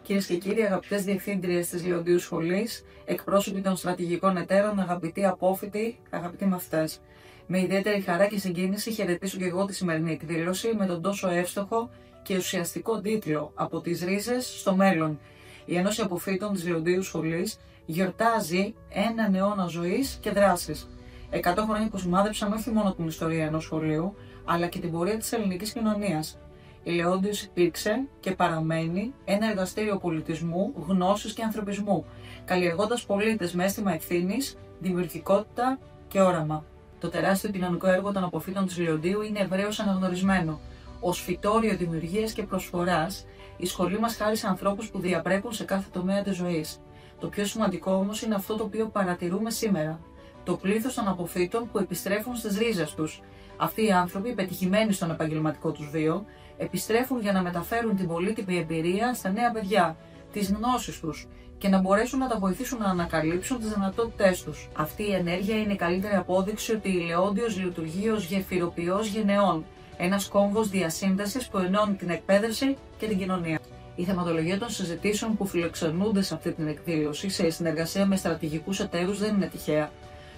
Κυρίες και κύριοι, αγαπητές διευθύντριες της Λεοντίου Σχολής, εκπρόσωποι των στρατηγικών εταίρων, αγαπητοί απόφοιτοι, αγαπητοί μαθητές. Με ιδιαίτερη χαρά και συγκίνηση χαιρετήσω και εγώ τη σημερινή εκδήλωση με τον τόσο εύστοχο και ουσιαστικό τίτλο «Από τις ρίζες στο μέλλον». Η Ένωση Αποφύτων της Λεοντίου Σχολής γιορτάζει έναν αιώνα ζωής και δράσης. 100 χρόνια που σημάδεψαν όχι μόνο την ιστορία ενός σχολείου, αλλά και την πορεία της ελληνικής κοινωνίας. Η Λεόντιος υπήρξε και παραμένει ένα εργαστήριο πολιτισμού, γνώσης και ανθρωπισμού, καλλιεργώντας πολίτες με αίσθημα ευθύνης, δημιουργικότητα και όραμα. Το τεράστιο κοινωνικό έργο των αποφύτων της Λεοντίου είναι ευρέως αναγνωρισμένο. Ως φυτόριο δημιουργίας και προσφοράς, η σχολή μας χάρισε ανθρώπους που διαπρέπουν σε κάθε τομέα της ζωής. Το πιο σημαντικό όμως είναι αυτό το οποίο παρατηρούμε σήμερα. Το πλήθος των αποφύτων που επιστρέφουν στις ρίζες τους. Αυτοί οι άνθρωποι, πετυχημένοι στον επαγγελματικό τους βίο, επιστρέφουν για να μεταφέρουν την πολύτιμη εμπειρία στα νέα παιδιά, τις γνώσεις τους και να μπορέσουν να τα βοηθήσουν να ανακαλύψουν τις δυνατότητές τους. Αυτή η ενέργεια είναι η καλύτερη απόδειξη ότι η Λεόντιος λειτουργεί ως γεφυροποιός γενεών, ένας κόμβος διασύνδεσης που ενώνει την εκπαίδευση και την κοινωνία. Η θεματολογία των συζητήσεων που φιλοξενούνται σε αυτή την εκδήλωση, σε συνεργασία με στρατηγικούς εταίρους, δεν είναι τυχαία.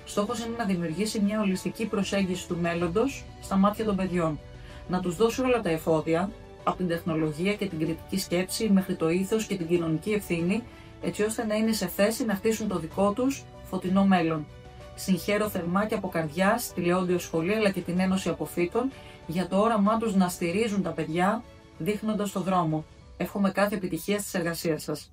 Στόχος είναι να δημιουργήσει μια ολιστική προσέγγιση του μέλλοντος στα μάτια των παιδιών. Να τους δώσει όλα τα εφόδια, από την τεχνολογία και την κριτική σκέψη μέχρι το ήθος και την κοινωνική ευθύνη, έτσι ώστε να είναι σε θέση να χτίσουν το δικό τους φωτεινό μέλλον. Συγχαίρω θερμά και από καρδιάς τη Λεόντιο Σχολή αλλά και την Ένωση Αποφύτων για το όραμά τους να στηρίζουν τα παιδιά δείχνοντας το δρόμο. Εύχομαι κάθε επιτυχία στις εργασίες σας.